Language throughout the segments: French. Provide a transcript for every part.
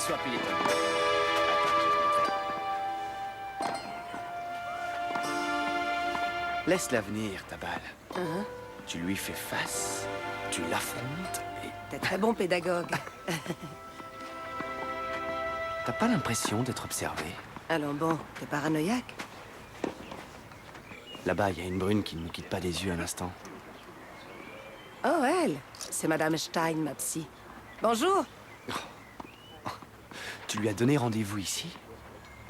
sois plus étonné. Laisse-la venir, ta balle. Tu lui fais face, tu l'affrontes et... T'es très bon pédagogue. T'as pas l'impression d'être observé? Allons bon, t'es paranoïaque? Là-bas, il y a une brune qui ne me quitte pas des yeux un instant. Oh, elle. C'est Madame Stein, ma psy. Bonjour. Tu lui as donné rendez-vous ici?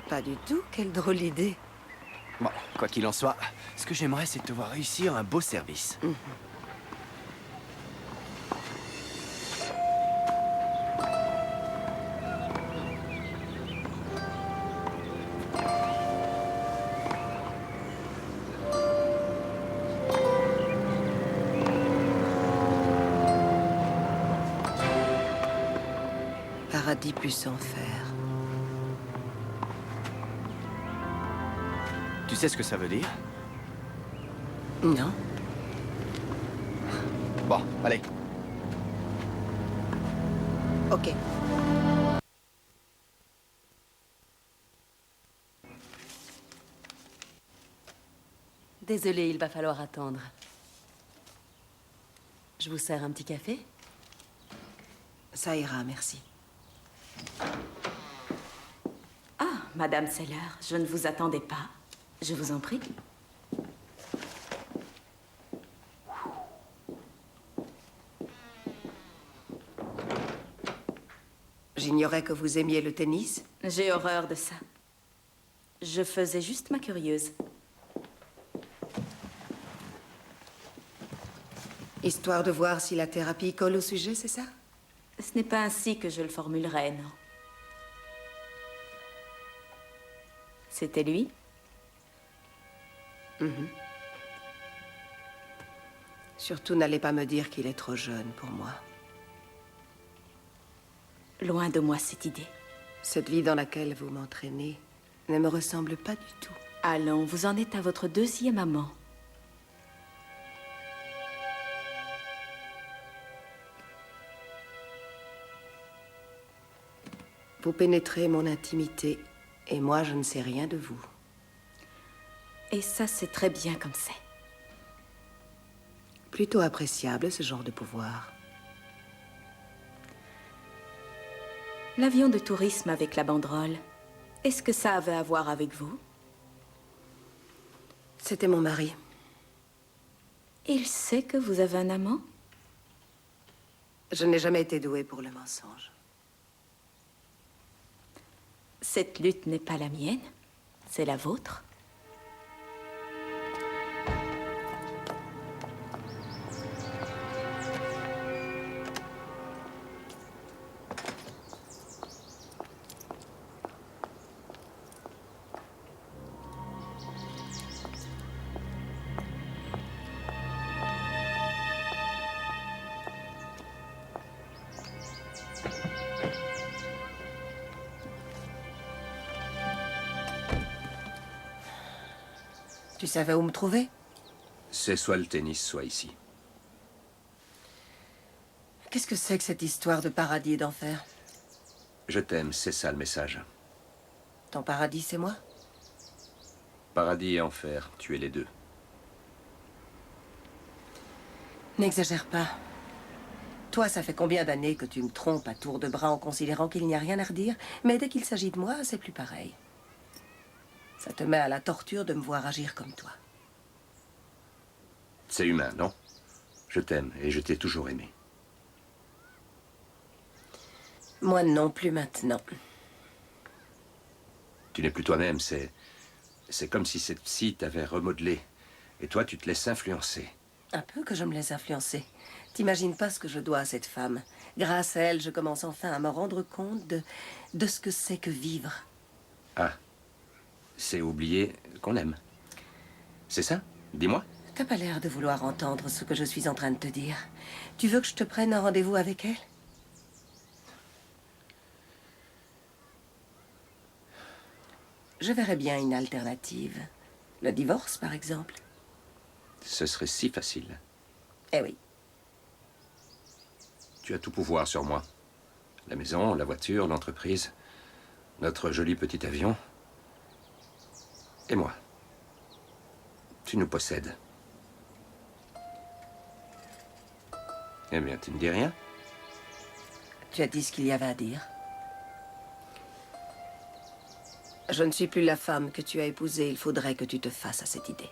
Pas du tout, quelle drôle d'idée. Bon, quoi qu'il en soit, ce que j'aimerais, c'est de te voir réussir un beau service. Paradis plus enfer. Tu sais ce que ça veut dire? Non. Bon, allez. Ok. Désolée, il va falloir attendre. Je vous sers un petit café? Ça ira, merci. Ah, Madame Seller, je ne vous attendais pas. Je vous en prie. J'ignorais que vous aimiez le tennis. J'ai horreur de ça. Je faisais juste ma curieuse. Histoire de voir si la thérapie colle au sujet, c'est ça? Ce n'est pas ainsi que je le formulerais, non. C'était lui? Surtout, n'allez pas me dire qu'il est trop jeune pour moi. Loin de moi cette idée. Cette vie dans laquelle vous m'entraînez ne me ressemble pas du tout. Allons, vous en êtes à votre deuxième amant. Vous pénétrez mon intimité, et moi, je ne sais rien de vous. Et ça, c'est très bien comme c'est. Plutôt appréciable, ce genre de pouvoir. L'avion de tourisme avec la banderole, est-ce que ça avait à voir avec vous? C'était mon mari. Il sait que vous avez un amant? Je n'ai jamais été douée pour le mensonge. Cette lutte n'est pas la mienne, c'est la vôtre. Tu savais où me trouver? C'est soit le tennis, soit ici. Qu'est-ce que c'est que cette histoire de paradis et d'enfer? Je t'aime, c'est ça le message. Ton paradis, c'est moi? Paradis et enfer, tu es les deux. N'exagère pas. Toi, ça fait combien d'années que tu me trompes à tour de bras en considérant qu'il n'y a rien à redire? Mais dès qu'il s'agit de moi, c'est plus pareil. Ça te met à la torture de me voir agir comme toi. C'est humain, non? Je t'aime et je t'ai toujours aimé. Moi non plus maintenant. Tu n'es plus toi-même, c'est comme si cette psy t'avait remodelé. Et toi, tu te laisses influencer. Un peu que je me laisse influencer. T'imagines pas ce que je dois à cette femme. Grâce à elle, je commence enfin à me rendre compte de ce que c'est que vivre. Ah, c'est oublier qu'on aime. C'est ça? Dis-moi. T'as pas l'air de vouloir entendre ce que je suis en train de te dire. Tu veux que je te prenne un rendez-vous avec elle? Je verrais bien une alternative. Le divorce, par exemple. Ce serait si facile. Eh oui. Tu as tout pouvoir sur moi. La maison, la voiture, l'entreprise, notre joli petit avion. Et moi. Tu nous possèdes. Eh bien, tu ne dis rien? Tu as dit ce qu'il y avait à dire. Je ne suis plus la femme que tu as épousée. Il faudrait que tu te fasses à cette idée.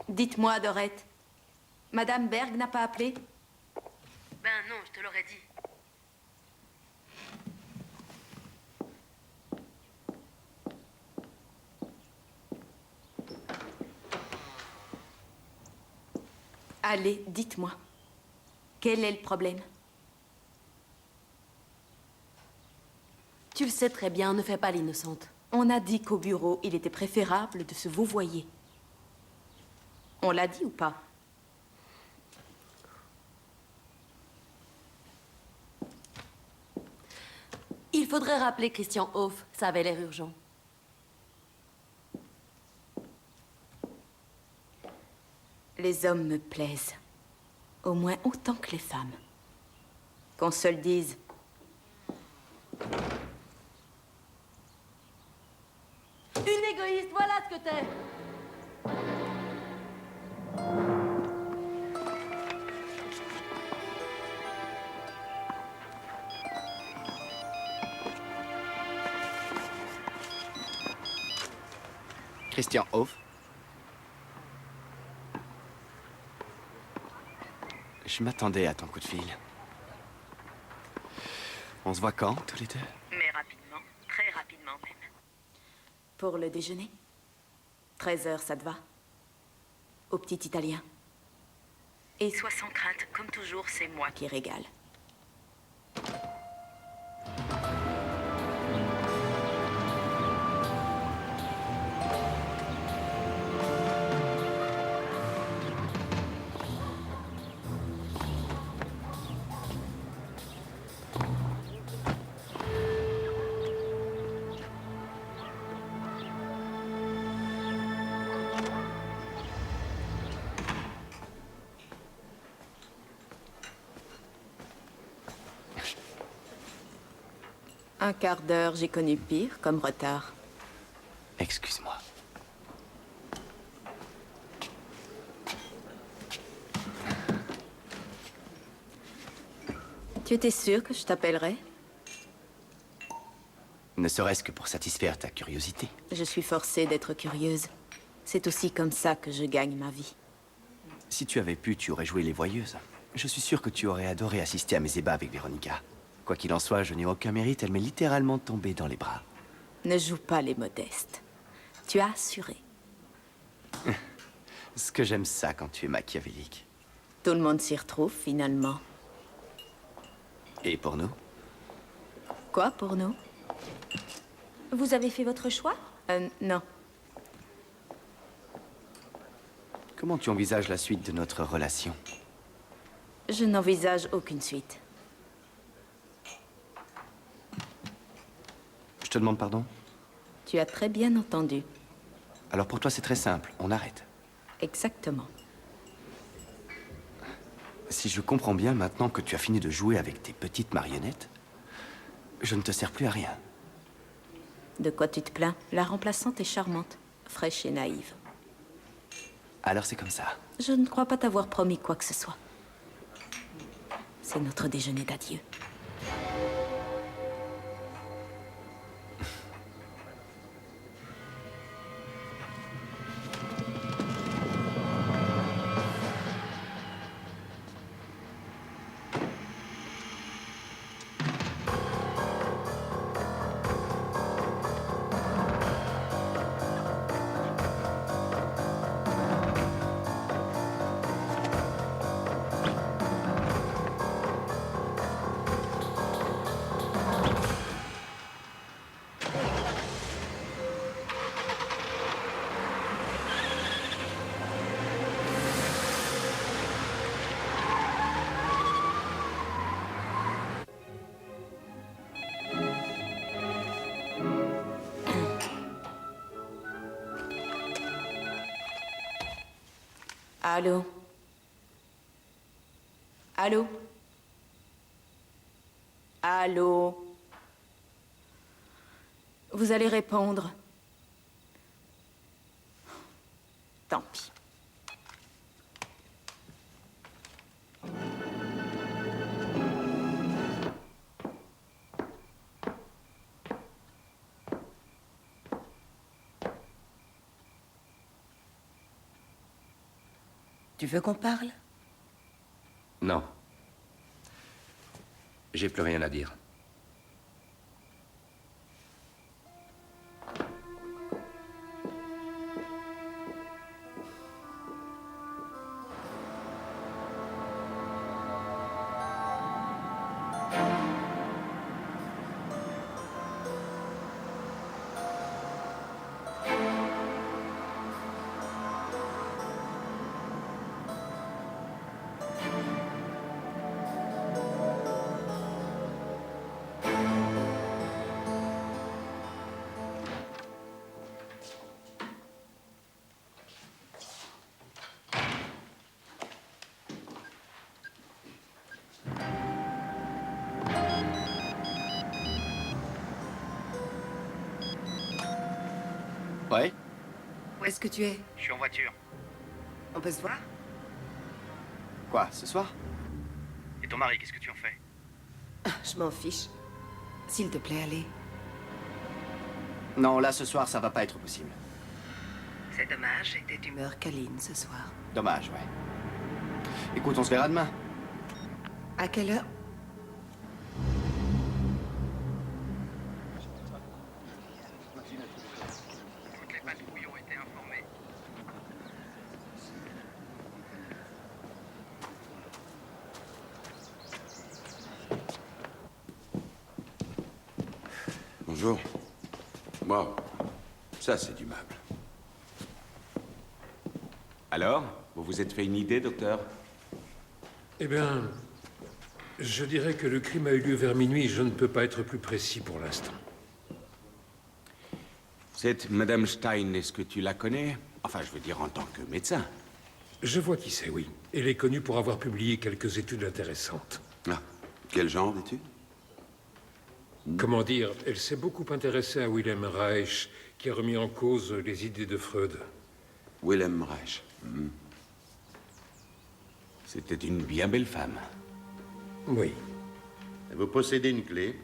Dites-moi, Dorette. Madame Berg n'a pas appelé? Ben non, je te l'aurais dit. Allez, dites-moi. Quel est le problème? Tu le sais très bien, ne fais pas l'innocente. On a dit qu'au bureau, il était préférable de se vouvoyer. On l'a dit ou pas? Il faudrait rappeler Christian Hoff, ça avait l'air urgent. Les hommes me plaisent. Au moins autant que les femmes. Qu'on se le dise. Une égoïste, voilà ce que t'es. Christian Hoff. Je m'attendais à ton coup de fil. On se voit quand, tous les deux? Mais rapidement, très rapidement même. Pour le déjeuner? 13h, ça te va? Au petit italien. Et sois sans crainte, comme toujours, c'est moi qui régale. Un quart d'heure, j'ai connu pire comme retard. Excuse-moi. Tu étais sûr que je t'appellerais? Ne serait-ce que pour satisfaire ta curiosité. Je suis forcée d'être curieuse. C'est aussi comme ça que je gagne ma vie. Si tu avais pu, tu aurais joué les voyeuses. Je suis sûr que tu aurais adoré assister à mes ébats avec Véronica. Quoi qu'il en soit, je n'ai aucun mérite, elle m'est littéralement tombée dans les bras. Ne joue pas les modestes. Tu as assuré. Ce que j'aime ça quand tu es machiavélique. Tout le monde s'y retrouve, finalement. Et pour nous? Quoi pour nous? Vous avez fait votre choix? Non. Comment tu envisages la suite de notre relation? Je n'envisage aucune suite. Je te demande pardon? Tu as très bien entendu. Alors pour toi, c'est très simple, on arrête. Exactement. Si je comprends bien, maintenant que tu as fini de jouer avec tes petites marionnettes, je ne te sers plus à rien. De quoi tu te plains? La remplaçante est charmante, fraîche et naïve. Alors c'est comme ça. Je ne crois pas t'avoir promis quoi que ce soit. C'est notre déjeuner d'adieu. Allô? Allô? Allô? Vous allez répondre. Tant pis. Tu veux qu'on parle? Non. J'ai plus rien à dire. Ouais? Où est-ce que tu es? Je suis en voiture. On peut se voir? Quoi, ce soir? Et ton mari, qu'est-ce que tu en fais? Je m'en fiche. S'il te plaît, allez. Non, là, ce soir, ça va pas être possible. C'est dommage, j'étais d'humeur câline ce soir. Dommage, ouais. Écoute, on se verra demain. À quelle heure? Toutes les patrouilles ont été informées. Bonjour. Wow, ça c'est du meuble. Alors, vous vous êtes fait une idée, docteur? Eh bien, je dirais que le crime a eu lieu vers minuit. Je ne peux pas être plus précis pour l'instant. Cette Madame Stein, est-ce que tu la connais? Enfin, je veux dire en tant que médecin. Je vois qui c'est, oui. Elle est connue pour avoir publié quelques études intéressantes. Ah, quel genre d'études? Comment dire, elle s'est beaucoup intéressée à Wilhelm Reich, qui a remis en cause les idées de Freud. Wilhelm Reich. C'était une bien belle femme. Oui. Vous possédez une clé?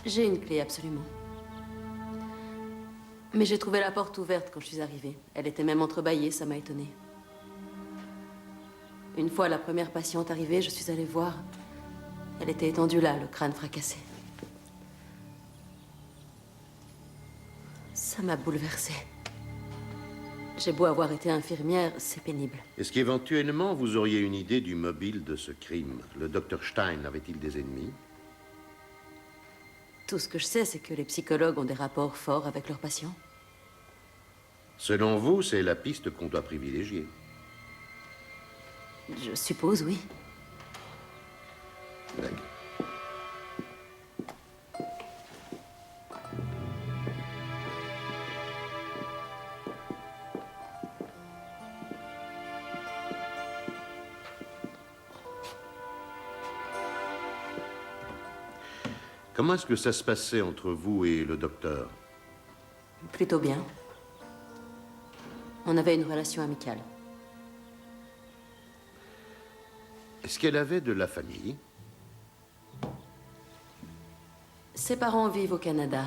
J'ai une clé, absolument. Mais j'ai trouvé la porte ouverte quand je suis arrivée. Elle était même entrebâillée, ça m'a étonnée. Une fois la première patiente arrivée, je suis allée voir. Elle était étendue là, le crâne fracassé. Ça m'a bouleversée. J'ai beau avoir été infirmière, c'est pénible. Est-ce qu'éventuellement vous auriez une idée du mobile de ce crime? Le docteur Stein avait-il des ennemis? Tout ce que je sais, c'est que les psychologues ont des rapports forts avec leurs patients. Selon vous, c'est la piste qu'on doit privilégier. Je suppose, oui. D'accord. Comment est-ce que ça se passait entre vous et le docteur? Plutôt bien. On avait une relation amicale. Est-ce qu'elle avait de la famille? Ses parents vivent au Canada.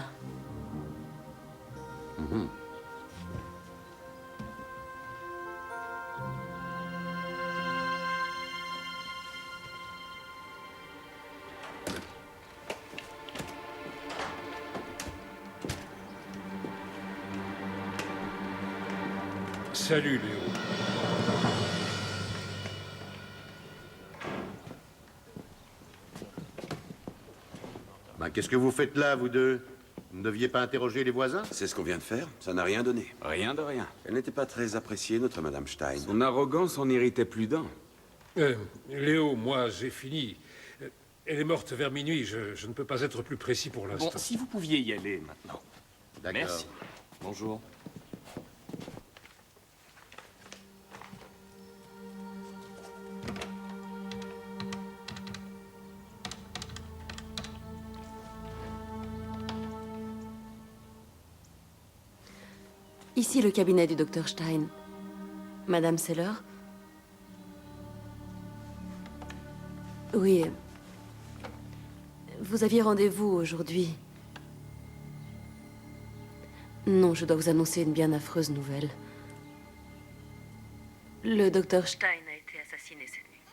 Salut, Léo. Ben, qu'est-ce que vous faites là, vous deux? Vous ne deviez pas interroger les voisins? C'est ce qu'on vient de faire. Ça n'a rien donné. Rien de rien. Elle n'était pas très appréciée, notre Madame Stein. Son arrogance en irritait plus d'un. Léo, moi, j'ai fini. Elle est morte vers minuit. Je ne peux pas être plus précis pour l'instant. Bon, si vous pouviez y aller maintenant. D'accord. Merci. Bonjour. Ici le cabinet du docteur Stein. Madame Seller? Oui. Vous aviez rendez-vous aujourd'hui. Non, je dois vous annoncer une bien affreuse nouvelle. Le docteur Stein a été assassiné cette nuit.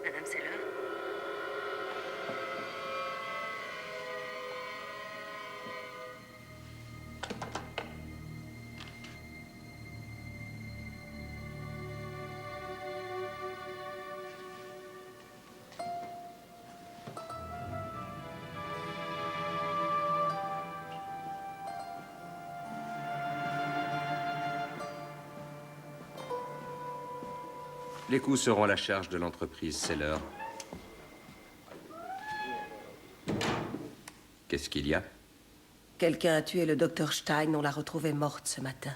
Madame Seller? Les coûts seront à la charge de l'entreprise Seller. Qu'est-ce qu'il y a? Quelqu'un a tué le docteur Stein. On l'a retrouvée morte ce matin.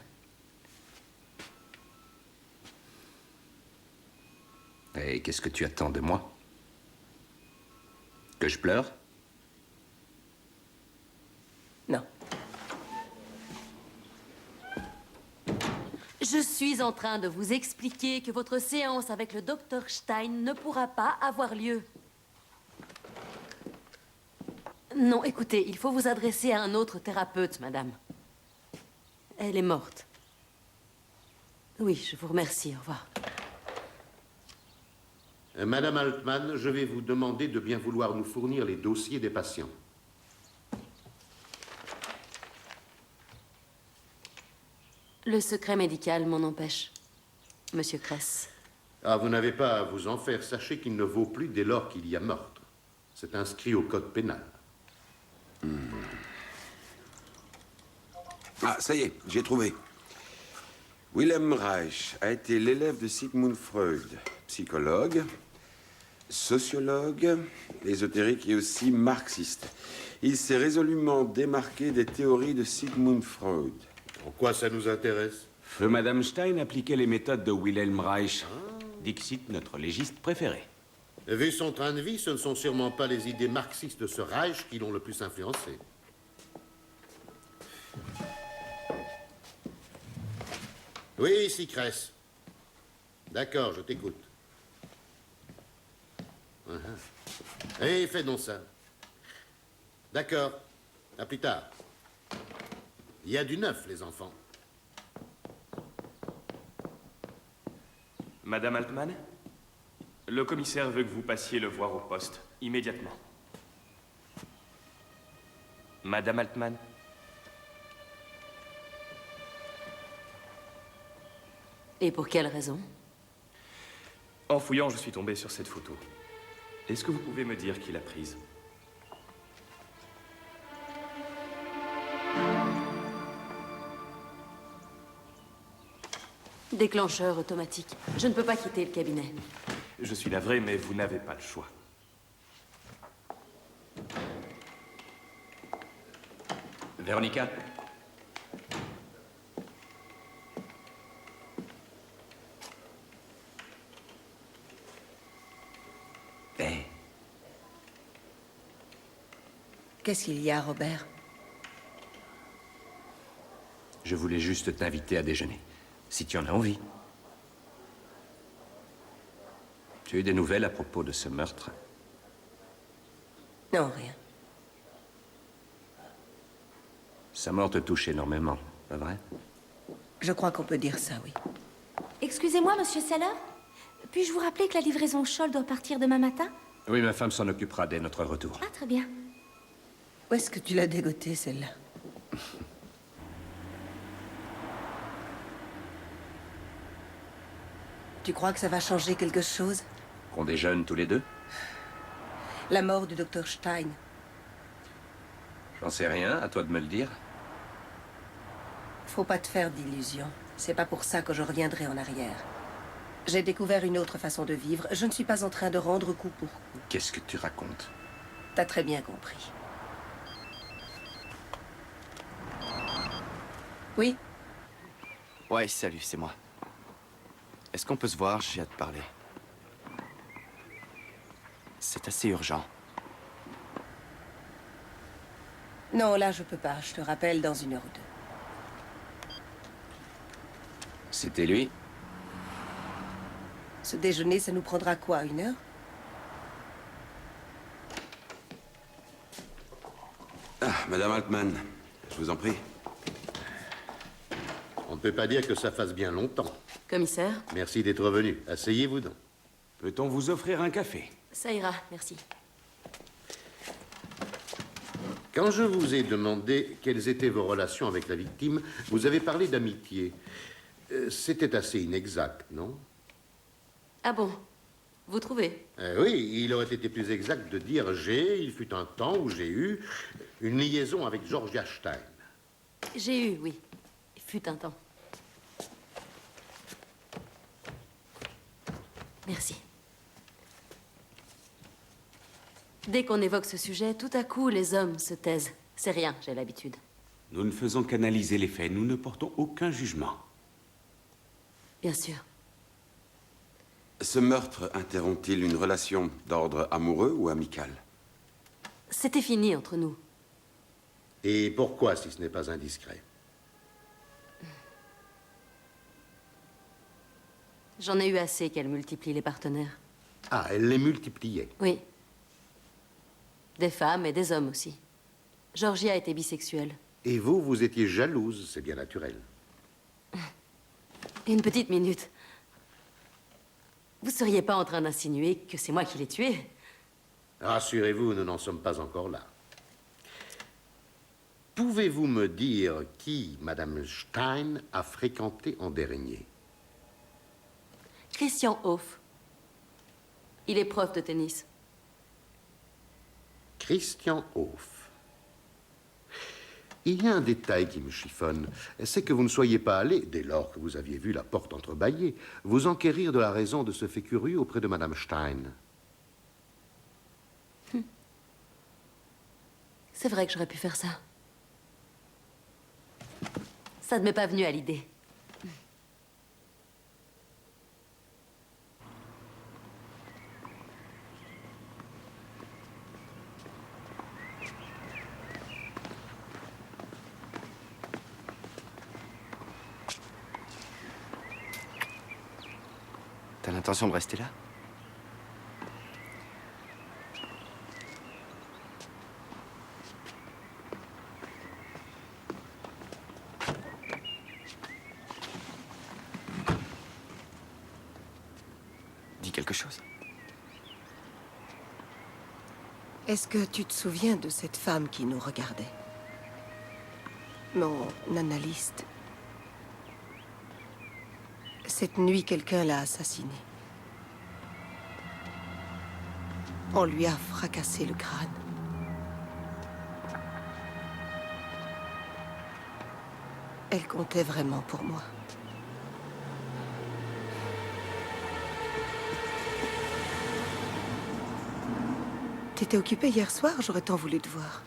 Et qu'est-ce que tu attends de moi? Que je pleure? Non. Je suis en train de vous expliquer que votre séance avec le docteur Stein ne pourra pas avoir lieu. Non, écoutez, il faut vous adresser à un autre thérapeute, madame. Elle est morte. Oui, je vous remercie. Au revoir. Madame Altman, je vais vous demander de bien vouloir nous fournir les dossiers des patients. Le secret médical m'en empêche, Monsieur Kress. Ah, vous n'avez pas à vous en faire. Sachez qu'il ne vaut plus dès lors qu'il y a meurtre. C'est inscrit au code pénal. Ah, ça y est, j'ai trouvé. Wilhelm Reich a été l'élève de Sigmund Freud, psychologue, sociologue, ésotérique et aussi marxiste. Il s'est résolument démarqué des théories de Sigmund Freud. En quoi ça nous intéresse? Feu Madame Stein appliquait les méthodes de Wilhelm Reich. Dixit, notre légiste préféré. Vu son train de vie, ce ne sont sûrement pas les idées marxistes de ce Reich qui l'ont le plus influencé. Oui, ici, Kress. D'accord, je t'écoute. Eh, fais donc ça. D'accord. À plus tard. Il y a du neuf, les enfants. Madame Altman, le commissaire veut que vous passiez le voir au poste, immédiatement. Madame Altman? Et pour quelle raison? En fouillant, je suis tombé sur cette photo. Est-ce que vous pouvez me dire qui l'a prise? Déclencheur automatique. Je ne peux pas quitter le cabinet. Je suis navré, mais vous n'avez pas le choix. Véronica? Eh, Qu'est-ce qu'il y a, Robert? je voulais juste t'inviter à déjeuner, si tu en as envie. Tu as eu des nouvelles à propos de ce meurtre? Non, rien. Sa mort te touche énormément, pas vrai? Je crois qu'on peut dire ça, oui. Excusez-moi, monsieur Seller. Puis-je vous rappeler que la livraison Scholl doit partir demain matin? Oui, ma femme s'en occupera dès notre retour. Ah, très bien. Où est-ce que tu l'as dégotée, celle-là? Tu crois que ça va changer quelque chose? Qu'on déjeune tous les deux? La mort du docteur Stein. J'en sais rien, à toi de me le dire. Faut pas te faire d'illusions. C'est pas pour ça que je reviendrai en arrière. J'ai découvert une autre façon de vivre. Je ne suis pas en train de rendre coup pour coup. Qu'est-ce que tu racontes? T'as très bien compris. Oui? Ouais, salut, c'est moi. Est-ce qu'on peut se voir? J'ai à te parler. C'est assez urgent. Non, là, je peux pas. Je te rappelle dans 1 heure ou 2. C'était lui? Ce déjeuner, ça nous prendra quoi, 1 heure? Ah, Madame Altman, je vous en prie. On ne peut pas dire que ça fasse bien longtemps. Commissaire? Merci d'être venu. Asseyez-vous donc. Peut-on vous offrir un café? Ça ira, merci. Quand je vous ai demandé quelles étaient vos relations avec la victime, vous avez parlé d'amitié. C'était assez inexact, non? Ah bon? Vous trouvez? Oui, il aurait été plus exact de dire il fut un temps où j'ai eu une liaison avec Georgia Stein. J'ai eu, oui. Il fut un temps. Merci. Dès qu'on évoque ce sujet, tout à coup, les hommes se taisent. C'est rien, j'ai l'habitude. Nous ne faisons qu'analyser les faits. Nous ne portons aucun jugement. Bien sûr. Ce meurtre interrompt-il une relation d'ordre amoureux ou amical? C'était fini entre nous. Et pourquoi, si ce n'est pas indiscret? J'en ai eu assez qu'elle multiplie les partenaires. Ah, elle les multipliait. Oui. Des femmes et des hommes aussi. Georgia était bisexuelle. Et vous, vous étiez jalouse, c'est bien naturel. Une petite minute. Vous seriez pas en train d'insinuer que c'est moi qui l'ai tué? Rassurez-vous, nous n'en sommes pas encore là. Pouvez-vous me dire qui Madame Stein a fréquenté en dernier? Christian Hoff. Il est prof de tennis. Christian Hoff. Il y a un détail qui me chiffonne, c'est que vous ne soyez pas allé, dès lors que vous aviez vu la porte entrebâillée, vous enquérir de la raison de ce fait curieux auprès de Madame Stein. C'est vrai que j'aurais pu faire ça. Ça ne m'est pas venu à l'idée. T'as l'intention de rester là? Dis quelque chose. Est-ce que tu te souviens de cette femme qui nous regardait? Mon analyste. Cette nuit, quelqu'un l'a assassinée. On lui a fracassé le crâne. Elle comptait vraiment pour moi. T'étais occupé hier soir, j'aurais tant voulu te voir.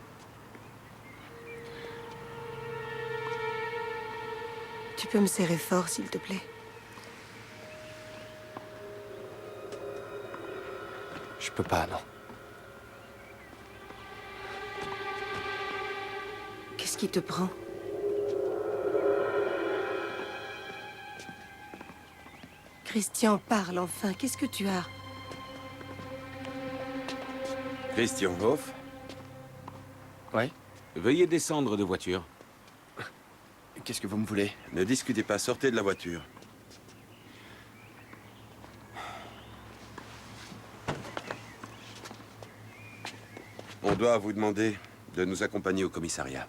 Tu peux me serrer fort, s'il te plaît? Je peux pas, non. Qu'est-ce qui te prend? Christian, parle enfin. Qu'est-ce que tu as? Christian Hoff? Ouais? Veuillez descendre de voiture. Qu'est-ce que vous me voulez? Ne discutez pas, sortez de la voiture. On doit vous demander de nous accompagner au commissariat.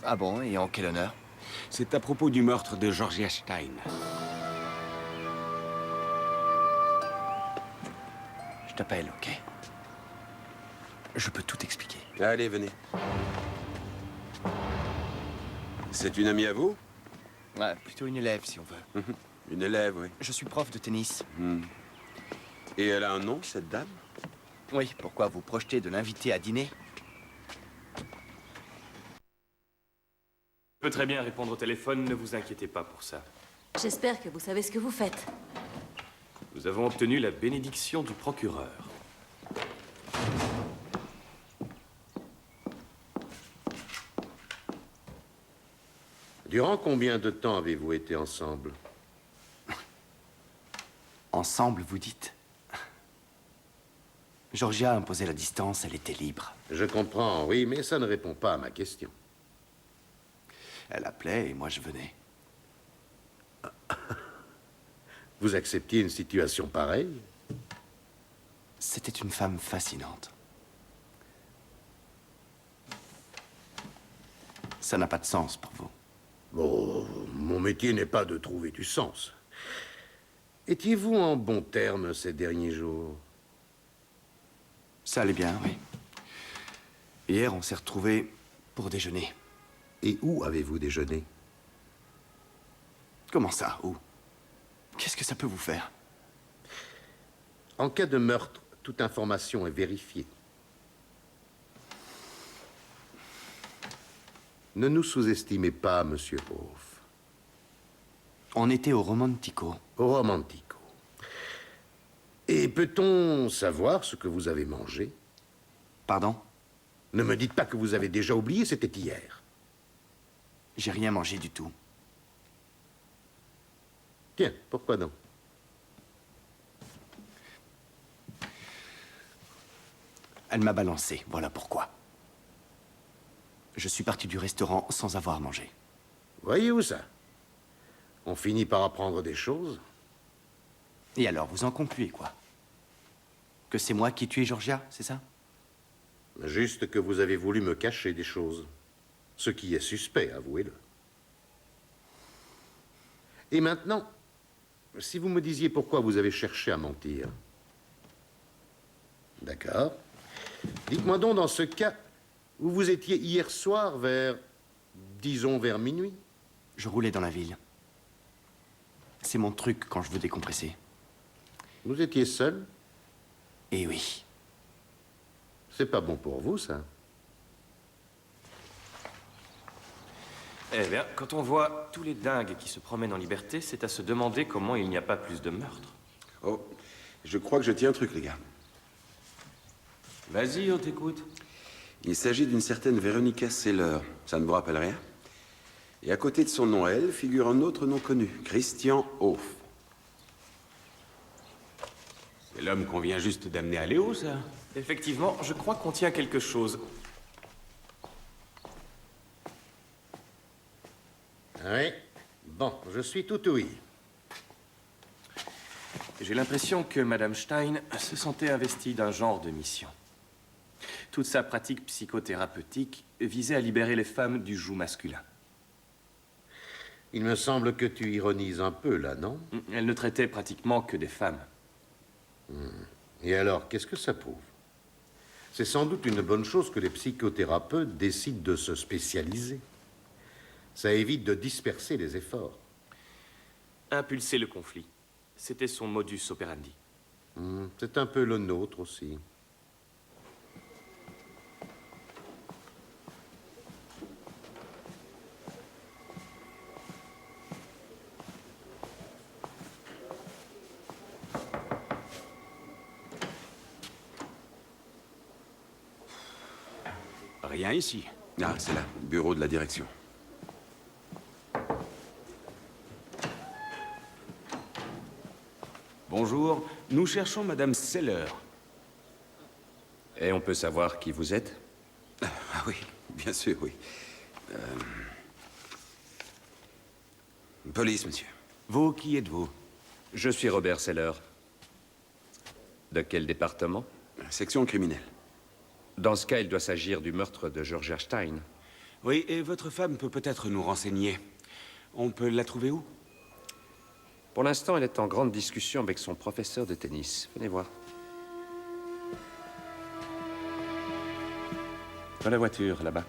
Ah bon, et en quel honneur? C'est à propos du meurtre de Georgia Stein. Je t'appelle, ok? Je peux tout expliquer. Allez, venez. C'est une amie à vous? Ouais, plutôt une élève, si on veut. Une élève, oui. Je suis prof de tennis. Et elle a un nom, cette dame? Oui, pourquoi vous projetez de l'inviter à dîner? Je peux très bien répondre au téléphone, ne vous inquiétez pas pour ça. J'espère que vous savez ce que vous faites. Nous avons obtenu la bénédiction du procureur. Durant combien de temps avez-vous été ensemble? Ensemble, vous dites? Georgia imposait la distance, elle était libre. Je comprends, oui, mais ça ne répond pas à ma question. Elle appelait et moi je venais. Vous acceptiez une situation pareille? C'était une femme fascinante. Ça n'a pas de sens pour vous. Bon, mon métier n'est pas de trouver du sens. Étiez-vous en bons termes ces derniers jours? Ça allait bien, oui. Hier, on s'est retrouvés pour déjeuner. Et où avez-vous déjeuné? Comment ça, où? Qu'est-ce que ça peut vous faire? En cas de meurtre, toute information est vérifiée. Ne nous sous-estimez pas, monsieur Hoff. On était au Romantico. Au Romantico. Et peut-on savoir ce que vous avez mangé? Pardon? Ne me dites pas que vous avez déjà oublié, c'était hier. J'ai rien mangé du tout. Tiens, pourquoi non? Elle m'a balancé, voilà pourquoi. Je suis parti du restaurant sans avoir mangé. Voyez-vous ça? On finit par apprendre des choses. Et alors, vous en concluez quoi? Que c'est moi qui ai tué Georgia, c'est ça? Juste que vous avez voulu me cacher des choses. Ce qui est suspect, avouez-le. Et maintenant, si vous me disiez pourquoi vous avez cherché à mentir. D'accord. Dites-moi donc, dans ce cas, où vous étiez hier soir vers, disons, vers minuit? Je roulais dans la ville. C'est mon truc quand je veux décompresser. Vous étiez seul? Eh oui. C'est pas bon pour vous, ça. Eh bien, quand on voit tous les dingues qui se promènent en liberté, c'est à se demander comment il n'y a pas plus de meurtres. Oh, je crois que je tiens un truc, les gars. Vas-y, on t'écoute. Il s'agit d'une certaine Veronica Seller. Ça ne vous rappelle rien? Et à côté de son nom, elle, figure un autre nom connu, Christian Hoff. C'est l'homme qu'on vient juste d'amener à Léo, ça? Effectivement, je crois qu'on tient quelque chose. Oui. Bon, je suis tout ouïe. J'ai l'impression que Madame Stein se sentait investie d'un genre de mission. Toute sa pratique psychothérapeutique visait à libérer les femmes du joug masculin. Il me semble que tu ironises un peu, là, non? Elle ne traitait pratiquement que des femmes. Et alors, qu'est-ce que ça prouve? C'est sans doute une bonne chose que les psychothérapeutes décident de se spécialiser. Ça évite de disperser les efforts. Impulser le conflit. C'était son modus operandi. C'est un peu le nôtre aussi. Rien ici. Ah, c'est là, bureau de la direction. Bonjour, nous cherchons Madame Seller. Et on peut savoir qui vous êtes? Ah oui, bien sûr, oui. Police, monsieur. Vous, qui êtes-vous? Je suis Robert Seller. De quel département? Section criminelle. Dans ce cas, il doit s'agir du meurtre de Georgia Stein. Oui, et votre femme peut peut-être nous renseigner. On peut la trouver où? Pour l'instant, elle est en grande discussion avec son professeur de tennis. Venez voir. Dans la voiture, là-bas.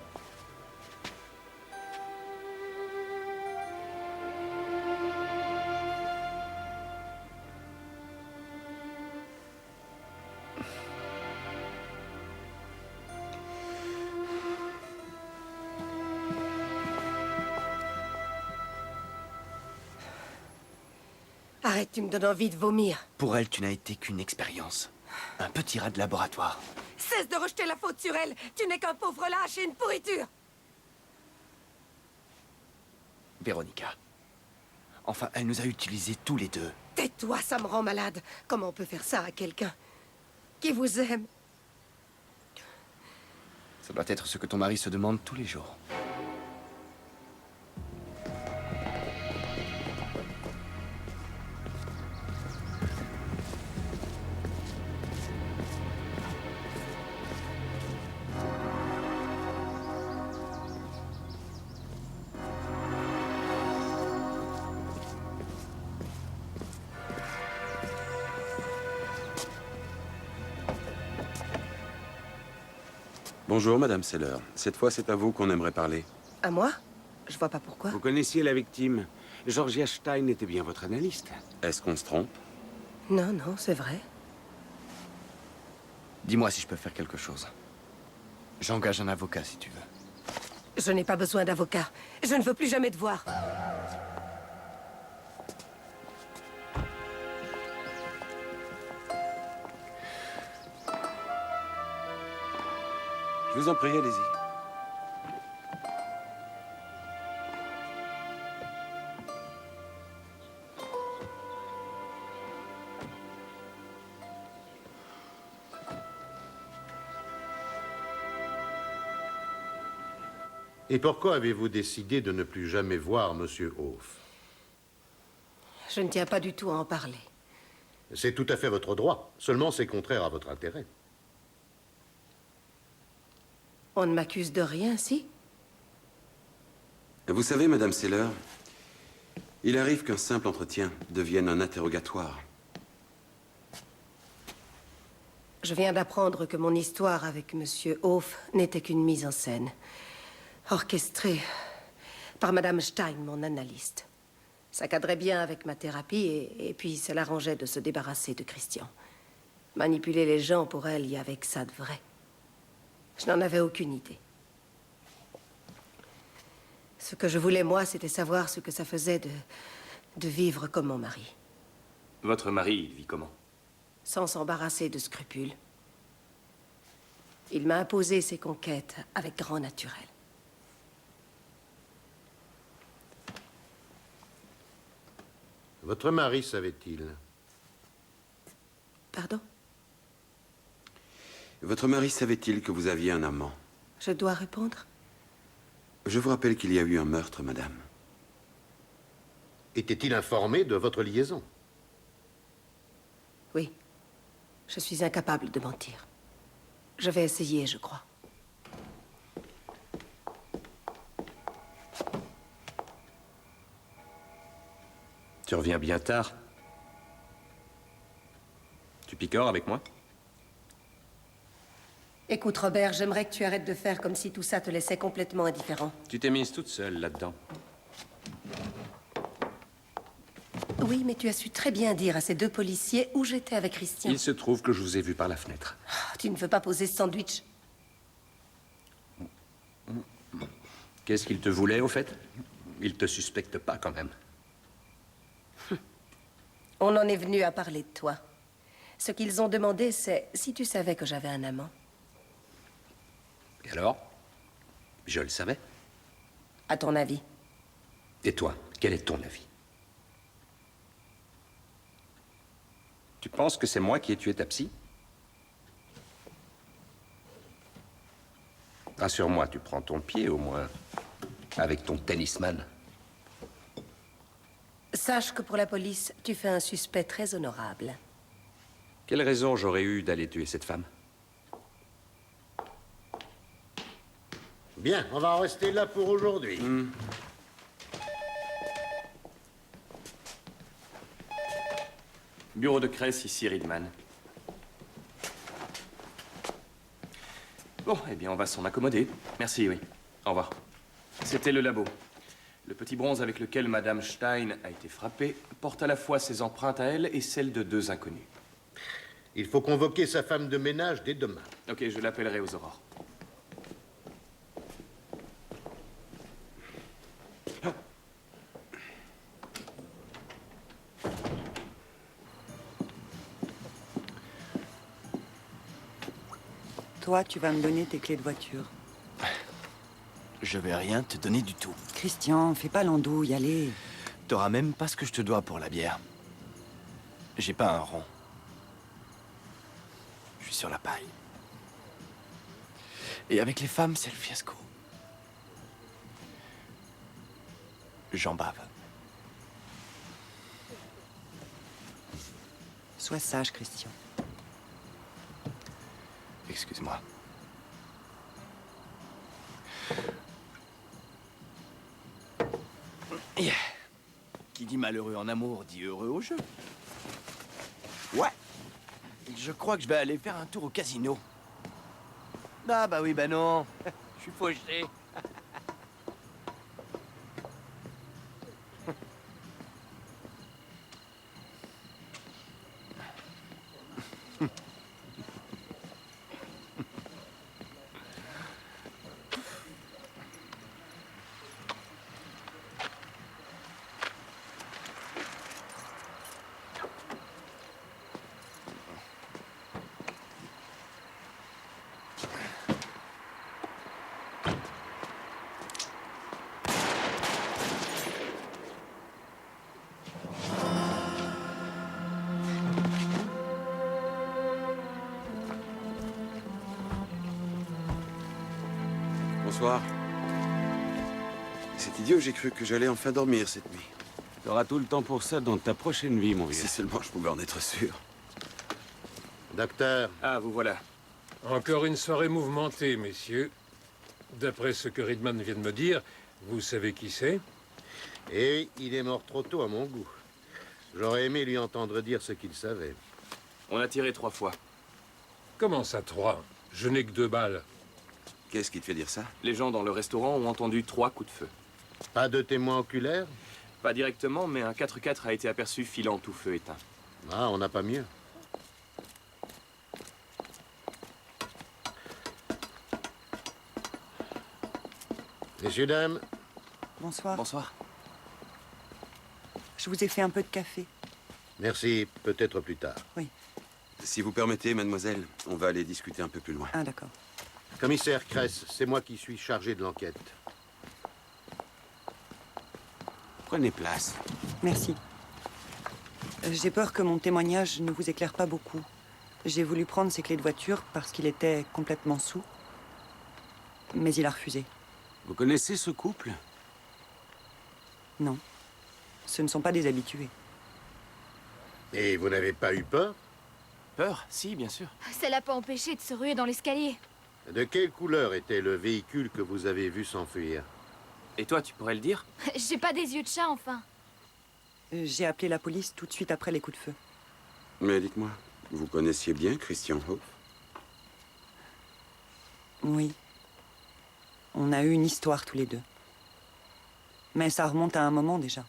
Arrête, tu me donnes envie de vomir. Pour elle, tu n'as été qu'une expérience. Un petit rat de laboratoire. Cesse de rejeter la faute sur elle. Tu n'es qu'un pauvre lâche et une pourriture. Véronica. Enfin, elle nous a utilisés tous les deux. Tais-toi, ça me rend malade. Comment on peut faire ça à quelqu'un qui vous aime? Ça doit être ce que ton mari se demande tous les jours. Bonjour, Madame Seller. Cette fois, c'est à vous qu'on aimerait parler. À moi? Je vois pas pourquoi. Vous connaissiez la victime. Georgia Stein était bien votre analyste. Est-ce qu'on se trompe? Non, non, c'est vrai. Dis-moi si je peux faire quelque chose. J'engage un avocat si tu veux. Je n'ai pas besoin d'avocat. Je ne veux plus jamais te voir. Je vous en prie, allez-y. Et pourquoi avez-vous décidé de ne plus jamais voir Monsieur Hoff? Je ne tiens pas du tout à en parler. C'est tout à fait votre droit. Seulement, c'est contraire à votre intérêt. On ne m'accuse de rien, si? Vous savez, Madame Seller, il arrive qu'un simple entretien devienne un interrogatoire. Je viens d'apprendre que mon histoire avec Monsieur Hoff n'était qu'une mise en scène, orchestrée par Madame Stein, mon analyste. Ça cadrait bien avec ma thérapie et puis ça l'arrangeait de se débarrasser de Christian. Manipuler les gens, pour elle, il y avait que ça de vrai. Je n'en avais aucune idée. Ce que je voulais, moi, c'était savoir ce que ça faisait de vivre comme mon mari. Votre mari, il vit comment? Sans s'embarrasser de scrupules. Il m'a imposé ses conquêtes avec grand naturel. Votre mari savait-il? Pardon? Votre mari savait-il que vous aviez un amant? Je dois répondre? Je vous rappelle qu'il y a eu un meurtre, madame. Était-il informé de votre liaison? Oui. Je suis incapable de mentir. Je vais essayer, je crois. Tu reviens bien tard. Tu picores avec moi? Écoute, Robert, j'aimerais que tu arrêtes de faire comme si tout ça te laissait complètement indifférent. Tu t'es mise toute seule là-dedans. Oui, mais tu as su très bien dire à ces deux policiers où j'étais avec Christian. Il se trouve que je vous ai vu par la fenêtre. Oh, tu ne veux pas poser ce sandwich? Qu'est-ce qu'il te voulait, au fait? Il te suspecte pas, quand même. On en est venu à parler de toi. Ce qu'ils ont demandé, c'est si tu savais que j'avais un amant. Et alors? Je le savais. À ton avis? Et toi, quel est ton avis? Tu penses que c'est moi qui ai tué ta psy? Rassure-moi, tu prends ton pied, au moins, avec ton tennisman. Sache que pour la police, tu fais un suspect très honorable. Quelle raison j'aurais eu d'aller tuer cette femme? Bien, on va en rester là pour aujourd'hui. Bureau de Cress, ici Ridman. Bon, eh bien, on va s'en accommoder. Merci, oui. Au revoir. C'était le labo. Le petit bronze avec lequel Madame Stein a été frappée porte à la fois ses empreintes à elle et celles de deux inconnus. Il faut convoquer sa femme de ménage dès demain. Ok, je l'appellerai aux aurores. Toi, tu vas me donner tes clés de voiture. Je vais rien te donner du tout. Christian, fais pas l'andouille, allez. T'auras même pas ce que je te dois pour la bière. J'ai pas un rond. Je suis sur la paille. Et avec les femmes, c'est le fiasco. J'en bave. Sois sage, Christian. Excuse-moi. Yeah. Qui dit malheureux en amour dit heureux au jeu. Ouais. Je crois que je vais aller faire un tour au casino. Ah bah oui, bah non. Je suis fauché. Bonsoir. C'est idiot, j'ai cru que j'allais enfin dormir cette nuit. T'auras tout le temps pour ça dans ta prochaine vie, mon vieux. Si seulement je pouvais en être sûr. Docteur. Ah, vous voilà. Encore une soirée mouvementée, messieurs. D'après ce que Ridman vient de me dire, vous savez qui c'est? Et il est mort trop tôt à mon goût. J'aurais aimé lui entendre dire ce qu'il savait. On a tiré 3 fois. Comment ça, 3? Je n'ai que 2 balles. Qu'est-ce qui te fait dire ça? Les gens dans le restaurant ont entendu 3 coups de feu. Pas de témoin oculaire? Pas directement, mais un 4x4 a été aperçu filant tout feu éteint. Ah, on n'a pas mieux. Messieurs, dames. Bonsoir. Bonsoir. Je vous ai fait un peu de café. Merci, peut-être plus tard. Oui. Si vous permettez, mademoiselle, on va aller discuter un peu plus loin. Ah, d'accord. Commissaire Kress, c'est moi qui suis chargé de l'enquête. Prenez place. Merci. J'ai peur que mon témoignage ne vous éclaire pas beaucoup. J'ai voulu prendre ses clés de voiture parce qu'il était complètement saoul. Mais il a refusé. Vous connaissez ce couple? Non. Ce ne sont pas des habitués. Et vous n'avez pas eu peur? Peur? Si, bien sûr. Ça l'a pas empêché de se ruer dans l'escalier. De quelle couleur était le véhicule que vous avez vu s'enfuir? Et toi, tu pourrais le dire? J'ai pas des yeux de chat, enfin. J'ai appelé la police tout de suite après les coups de feu. Mais dites-moi, vous connaissiez bien Christian Hoff? Oui. On a eu une histoire tous les deux. Mais ça remonte à un moment déjà.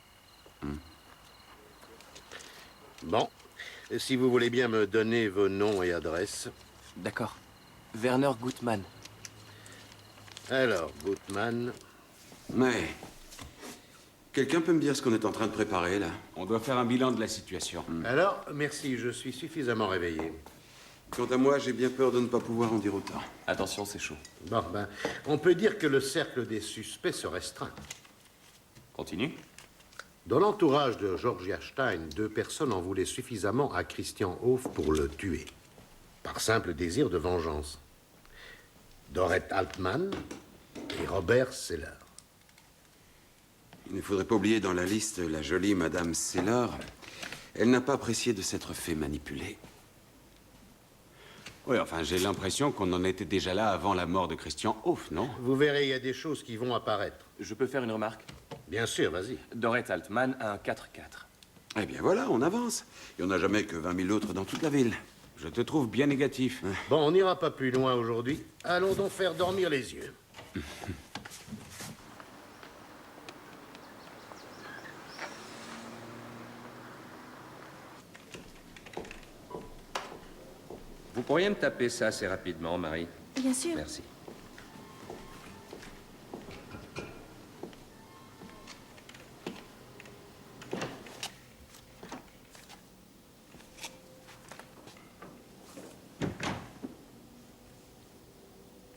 Bon. Si vous voulez bien me donner vos noms et adresses. D'accord. Werner Gutmann. Alors, Gutmann. Mais... quelqu'un peut me dire ce qu'on est en train de préparer, là? On doit faire un bilan de la situation. Alors, merci, je suis suffisamment réveillé. Quant à moi, j'ai bien peur de ne pas pouvoir en dire autant. Attention, c'est chaud. Bon, ben, on peut dire que le cercle des suspects se restreint. Continue. Dans l'entourage de Georgia Stein, 2 personnes en voulaient suffisamment à Christian Hoff pour le tuer. Par simple désir de vengeance. Dorette Altman et Robert Seller. Il ne faudrait pas oublier dans la liste la jolie Madame Seller. Elle n'a pas apprécié de s'être fait manipuler. Oui, enfin, j'ai l'impression qu'on en était déjà là avant la mort de Christian Hoff, non? Vous verrez, il y a des choses qui vont apparaître. Je peux faire une remarque? Bien sûr, vas-y. Dorette Altman a un 4x4. Eh bien voilà, on avance. Il n'y en a jamais que 20 000 autres dans toute la ville. Je te trouve bien négatif. Bon, on n'ira pas plus loin aujourd'hui. Allons donc faire dormir les yeux. Vous pourriez me taper ça assez rapidement, Marie? Bien sûr. Merci.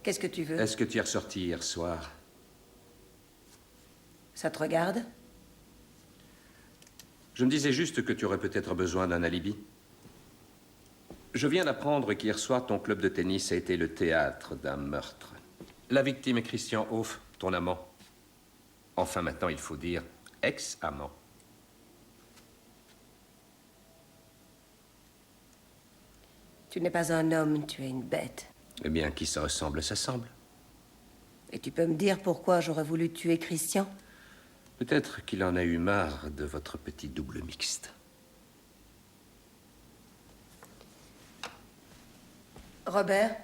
Qu'est-ce que tu veux? Est-ce que tu es ressorti hier soir Ça te regarde? Je me disais juste que tu aurais peut-être besoin d'un alibi. Je viens d'apprendre qu'hier soir, ton club de tennis a été le théâtre d'un meurtre. La victime est Christian Hoff, ton amant. Enfin, maintenant, il faut dire ex-amant. Tu n'es pas un homme, tu es une bête. Eh bien, qui se ressemble, s'assemble. Et tu peux me dire pourquoi j'aurais voulu tuer Christian? Peut-être qu'il en a eu marre de votre petit double mixte. Robert,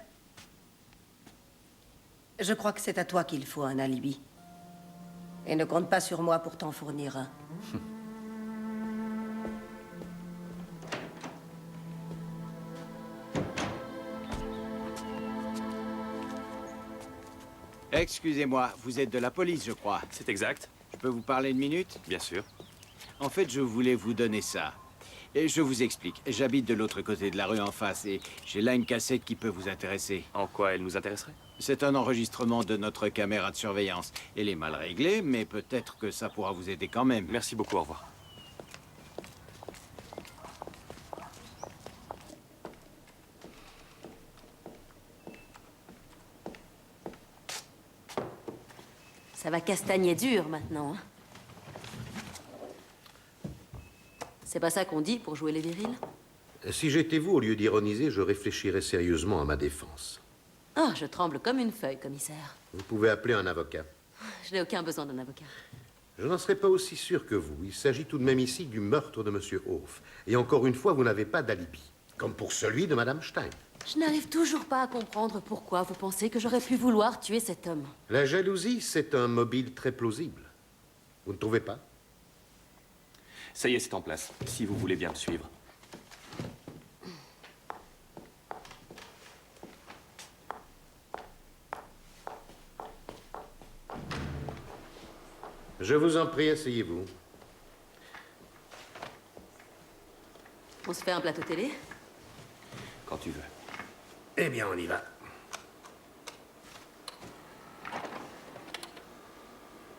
je crois que c'est à toi qu'il faut un alibi. Et ne compte pas sur moi pour t'en fournir un. Excusez-moi, vous êtes de la police, je crois. C'est exact. Je peux vous parler une minute? Bien sûr. En fait, je voulais vous donner ça. Et je vous explique. J'habite de l'autre côté de la rue en face et j'ai là une cassette qui peut vous intéresser. En quoi elle nous intéresserait? C'est un enregistrement de notre caméra de surveillance. Elle est mal réglée, mais peut-être que ça pourra vous aider quand même. Merci beaucoup, au revoir. Ça va castagner dur maintenant, hein. C'est pas ça qu'on dit pour jouer les virils? Si j'étais vous, au lieu d'ironiser, je réfléchirais sérieusement à ma défense. Ah, je tremble comme une feuille, commissaire. Vous pouvez appeler un avocat. Je n'ai aucun besoin d'un avocat. Je n'en serais pas aussi sûr que vous. Il s'agit tout de même ici du meurtre de M. Hoff. Et encore une fois, vous n'avez pas d'alibi. Comme pour celui de Mme Stein. Je n'arrive toujours pas à comprendre pourquoi vous pensez que j'aurais pu vouloir tuer cet homme. La jalousie, c'est un mobile très plausible. Vous ne trouvez pas? Ça y est, c'est en place. Si vous voulez bien me suivre. Je vous en prie, asseyez-vous. On se fait un plateau télé? Quand tu veux. Eh bien, on y va.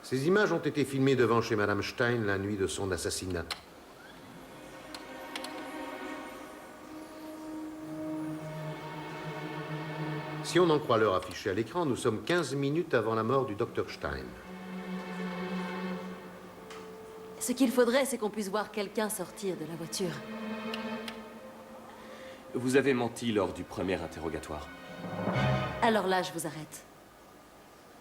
Ces images ont été filmées devant chez Madame Stein la nuit de son assassinat. Si on en croit l'heure affichée à l'écran, nous sommes 15 minutes avant la mort du docteur Stein. Ce qu'il faudrait, c'est qu'on puisse voir quelqu'un sortir de la voiture. Vous avez menti lors du premier interrogatoire. Alors là, je vous arrête.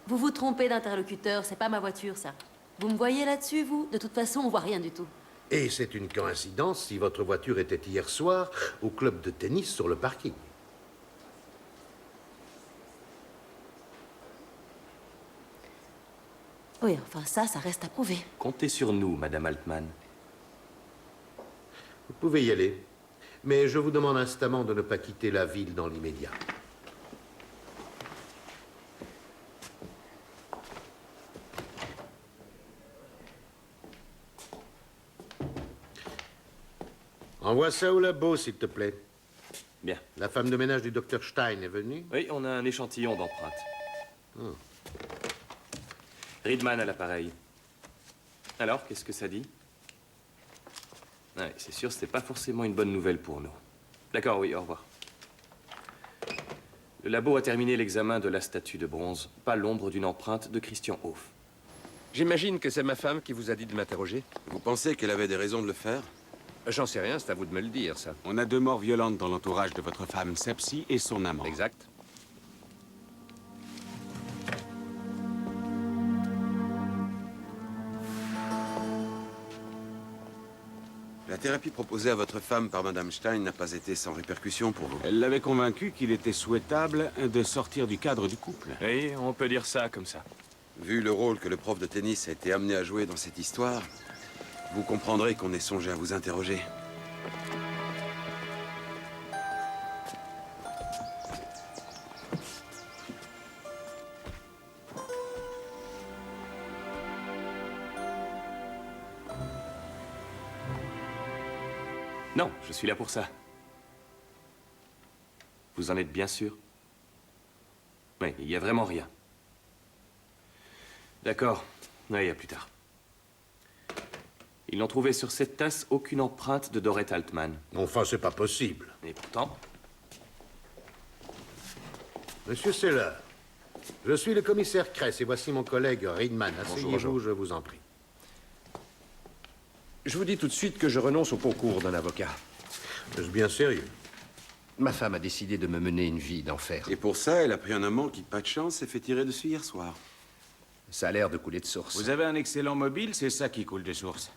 Vous vous trompez d'interlocuteur, c'est pas ma voiture, ça. Vous me voyez là-dessus, vous? De toute façon, on voit rien du tout. Et c'est une coïncidence si votre voiture était hier soir au club de tennis sur le parking. Oui, enfin ça reste à prouver. Comptez sur nous, Madame Altman. Vous pouvez y aller, mais je vous demande instamment de ne pas quitter la ville dans l'immédiat. Envoie ça au labo, s'il te plaît. Bien. La femme de ménage du docteur Stein est venue? Oui, on a un échantillon d'empreinte. Oh. Riedman à l'appareil. Alors, qu'est-ce que ça dit? Ouais, c'est sûr, c'était pas forcément une bonne nouvelle pour nous. D'accord, oui, au revoir. Le labo a terminé l'examen de la statue de bronze. Pas l'ombre d'une empreinte de Christian Hoff. J'imagine que c'est ma femme qui vous a dit de m'interroger. Vous pensez qu'elle avait des raisons de le faire? J'en sais rien, c'est à vous de me le dire, ça. On a 2 morts violentes dans l'entourage de votre femme, Sepsi, et son amant. Exact. La thérapie proposée à votre femme par Madame Stein n'a pas été sans répercussion pour vous. Elle l'avait convaincu qu'il était souhaitable de sortir du cadre du couple. Oui, on peut dire ça comme ça. Vu le rôle que le prof de tennis a été amené à jouer dans cette histoire, vous comprendrez qu'on ait songé à vous interroger. Non, je suis là pour ça. Vous en êtes bien sûr? Oui, il n'y a vraiment rien. D'accord. Oui, à plus tard. Ils n'ont trouvé sur cette tasse aucune empreinte de Dorrit Altman. Enfin, c'est pas possible. Et pourtant... Monsieur Seller, je suis le commissaire Kress et voici mon collègue Riedman. Asseyez-vous, je vous en prie. Je vous dis tout de suite que je renonce au concours d'un avocat. Est-ce bien sérieux? Ma femme a décidé de me mener une vie d'enfer. Et pour ça, elle a pris un amant qui, pas de chance, s'est fait tirer dessus hier soir. Ça a l'air de couler de source. Vous avez un excellent mobile, c'est ça qui coule de source.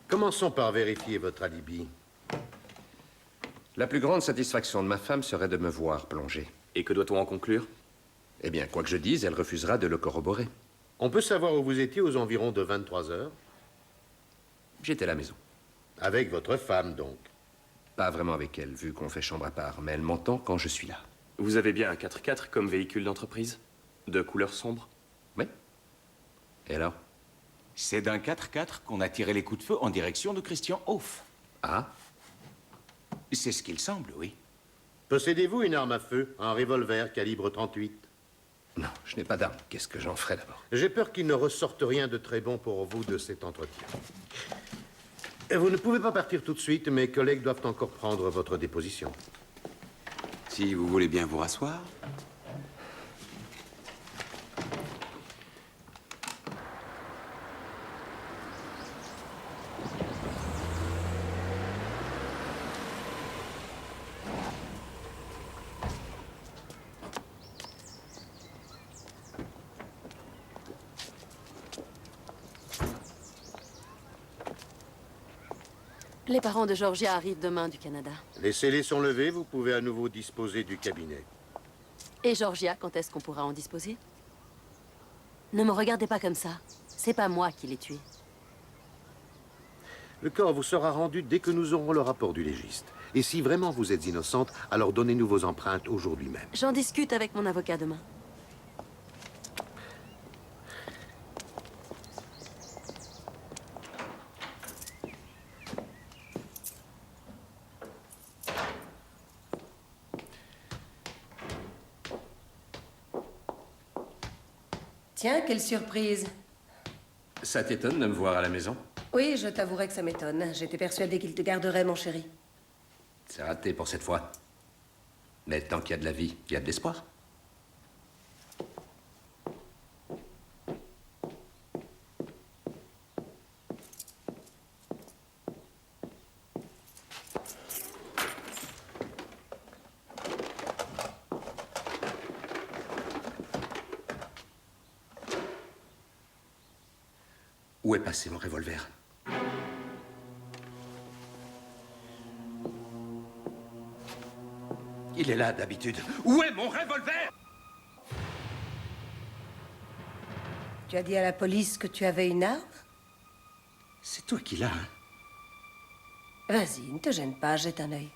Commençons par vérifier votre alibi. La plus grande satisfaction de ma femme serait de me voir plonger. Et que doit-on en conclure? Eh bien, quoi que je dise, elle refusera de le corroborer. On peut savoir où vous étiez aux environs de 23 heures? J'étais à la maison. Avec votre femme, donc? Pas vraiment avec elle, vu qu'on fait chambre à part, mais elle m'entend quand je suis là. Vous avez bien un 4x4 comme véhicule d'entreprise? De couleur sombre? Oui. Et alors? C'est d'un 4x4 qu'on a tiré les coups de feu en direction de Christian Hoff. Ah? C'est ce qu'il semble, oui. Possédez-vous une arme à feu, un revolver calibre 38? Non, je n'ai pas d'arme. Qu'est-ce que j'en ferai d'abord? J'ai peur qu'il ne ressorte rien de très bon pour vous de cet entretien. Vous ne pouvez pas partir tout de suite, mes collègues doivent encore prendre votre déposition. Si vous voulez bien vous rasseoir. Les parents de Georgia arrivent demain du Canada. Les scellés sont levés, vous pouvez à nouveau disposer du cabinet. Et Georgia, quand est-ce qu'on pourra en disposer? Ne me regardez pas comme ça. C'est pas moi qui l'ai tué. Le corps vous sera rendu dès que nous aurons le rapport du légiste. Et si vraiment vous êtes innocente, alors donnez-nous vos empreintes aujourd'hui même. J'en discute avec mon avocat demain. Tiens, quelle surprise. Ça t'étonne de me voir à la maison? Oui, je t'avouerai que ça m'étonne. J'étais persuadée qu'il te garderait, mon chéri. C'est raté pour cette fois. Mais tant qu'il y a de la vie, il y a de l'espoir. Où est passé mon revolver? Il est là, d'habitude. Où est mon revolver? Tu as dit à la police que tu avais une arme? C'est toi qui l'as, hein? Vas-y, ne te gêne pas, jette un œil.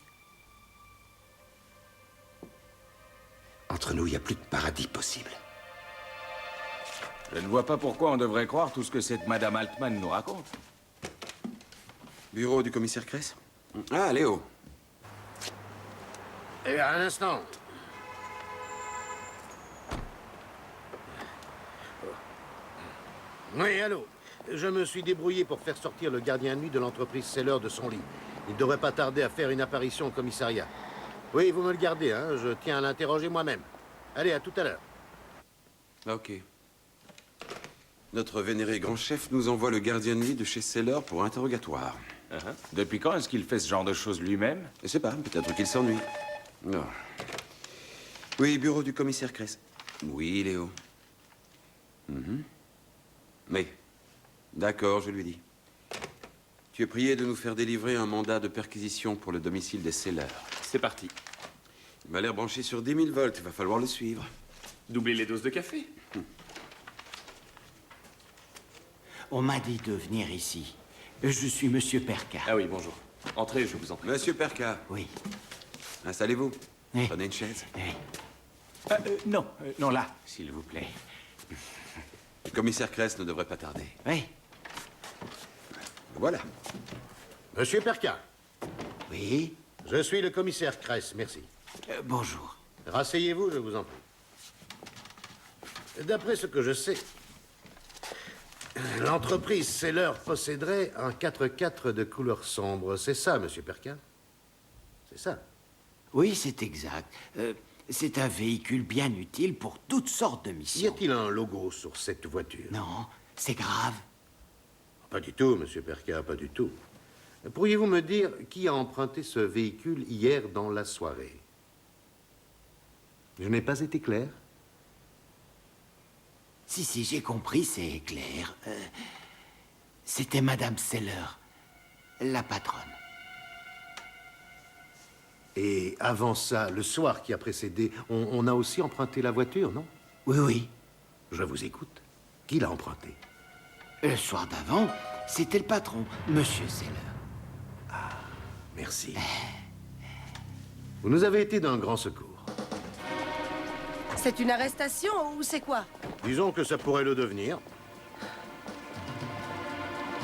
Entre nous, il n'y a plus de paradis possible. Je ne vois pas pourquoi on devrait croire tout ce que cette Madame Altman nous raconte. Bureau du commissaire Kress? Ah, Léo. Et un instant. Oui, allô. Je me suis débrouillé pour faire sortir le gardien de nuit de l'entreprise Seller de son lit. Il ne devrait pas tarder à faire une apparition au commissariat. Oui, vous me le gardez, hein. Je tiens à l'interroger moi-même. Allez, à tout à l'heure. Ok. Notre vénéré grand chef nous envoie le gardien de nuit de chez Seller pour interrogatoire. Depuis quand est-ce qu'il fait ce genre de choses lui-même? Je sais pas, peut-être qu'il s'ennuie. Non. Oui, bureau du commissaire Kress. Oui, Léo. Mais, d'accord, je lui dis. Tu es prié de nous faire délivrer un mandat de perquisition pour le domicile des Seller. C'est parti. Il m'a l'air branché sur 10 000 volts, il va falloir le suivre. Doubler les doses de café. On m'a dit de venir ici. Je suis Monsieur Perka. Ah oui, bonjour. Entrez, je vous en prie. Monsieur Perka. Oui. Installez-vous. Oui. Prenez une chaise. Oui. Non, non là, s'il vous plaît. Le commissaire Kress ne devrait pas tarder. Oui. Voilà. Monsieur Perka. Oui. Je suis le commissaire Kress, merci. Bonjour. Rasseyez-vous, je vous en prie. D'après ce que je sais, L'entreprise Seller posséderait un 4x4 de couleur sombre. C'est ça, monsieur Perkin? C'est ça? Oui, c'est exact. C'est un véhicule bien utile pour toutes sortes de Y missions. a-t-il un logo sur cette voiture? Non, c'est grave. Pas du tout, monsieur Perkin, pas du tout. Pourriez-vous me dire qui a emprunté ce véhicule hier dans la soirée? Je n'ai pas été clair? Si, j'ai compris, c'est clair. C'était Madame Seller, la patronne. Et avant ça, le soir qui a précédé, on a aussi emprunté la voiture, non? Oui. Je vous écoute. Qui l'a emprunté? Le soir d'avant, c'était le patron, Monsieur Seller. Ah, merci. Vous nous avez été d'un grand secours. C'est une arrestation ou c'est quoi? Disons que ça pourrait le devenir.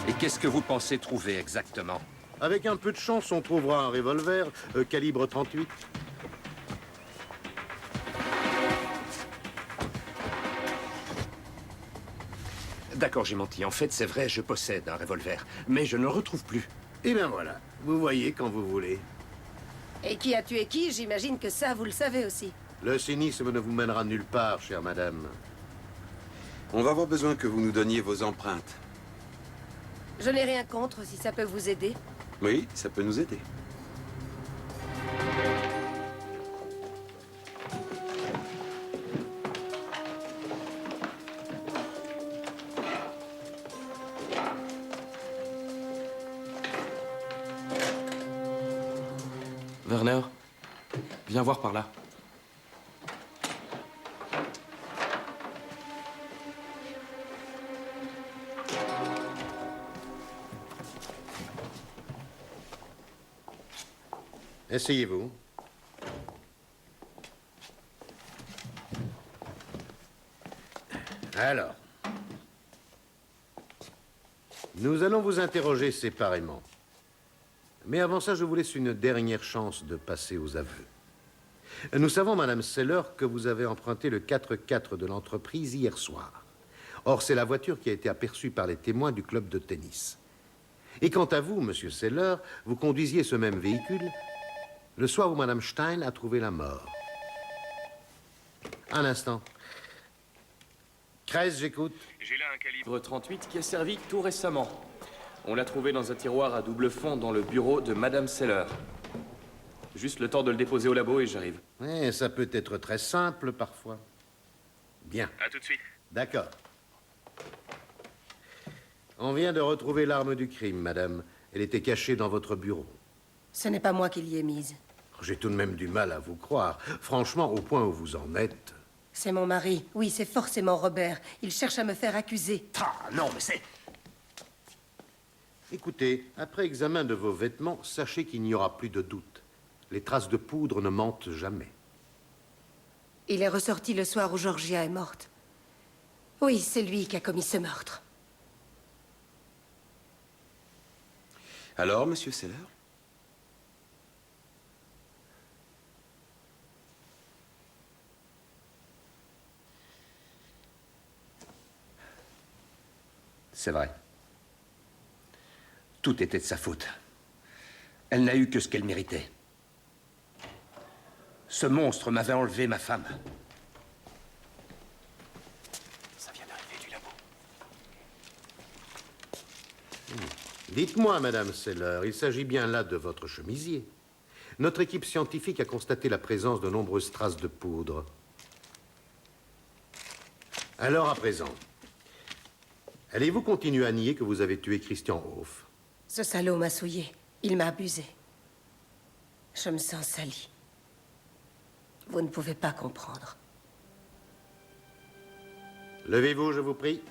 Et qu'est-ce que vous pensez trouver exactement? Avec un peu de chance, on trouvera un revolver calibre 38. D'accord, j'ai menti. En fait, c'est vrai, je possède un revolver. Mais je ne le retrouve plus. Et bien voilà, vous voyez quand vous voulez. Et qui a tué qui? J'imagine que ça, vous le savez aussi. Le cynisme ne vous mènera nulle part, chère madame. On va avoir besoin que vous nous donniez vos empreintes. Je n'ai rien contre si ça peut vous aider. Oui, ça peut nous aider. Werner, viens voir par là. Essayez-vous. Alors, nous allons vous interroger séparément. Mais avant ça, je vous laisse une dernière chance de passer aux aveux. Nous savons, Madame Seller, que vous avez emprunté le 4x4 de l'entreprise hier soir. Or, c'est la voiture qui a été aperçue par les témoins du club de tennis. Et quant à vous, Monsieur Seller, vous conduisiez ce même véhicule le soir où Madame Stein a trouvé la mort. Un instant. Kress, j'écoute. J'ai là un calibre 38 qui a servi tout récemment. On l'a trouvé dans un tiroir à double fond dans le bureau de Madame Seller. Juste le temps de le déposer au labo et j'arrive. Oui, ça peut être très simple parfois. Bien. À tout de suite. D'accord. On vient de retrouver l'arme du crime, madame. Elle était cachée dans votre bureau. Ce n'est pas moi qui l'y ai mise. J'ai tout de même du mal à vous croire. Franchement, au point où vous en êtes... C'est mon mari. Oui, c'est forcément Robert. Il cherche à me faire accuser. Ah, non, mais c'est... Écoutez, après examen de vos vêtements, sachez qu'il n'y aura plus de doute. Les traces de poudre ne mentent jamais. Il est ressorti le soir où Georgia est morte. Oui, c'est lui qui a commis ce meurtre. Alors, Monsieur Seller? C'est vrai. Tout était de sa faute. Elle n'a eu que ce qu'elle méritait. Ce monstre m'avait enlevé ma femme. Ça vient d'arriver du labo. Dites-moi, Madame Seller, il s'agit bien là de votre chemisier. Notre équipe scientifique a constaté la présence de nombreuses traces de poudre. Alors, à présent, allez-vous continuer à nier que vous avez tué Christian Hoff? Ce salaud m'a souillé. Il m'a abusé. Je me sens salie. Vous ne pouvez pas comprendre. Levez-vous, je vous prie.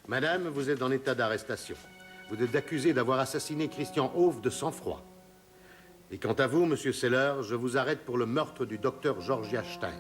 Madame, vous êtes en état d'arrestation. Vous êtes accusé d'avoir assassiné Christian Hoff de sang-froid. Et quant à vous, Monsieur Seller, je vous arrête pour le meurtre du docteur Georgia Stein.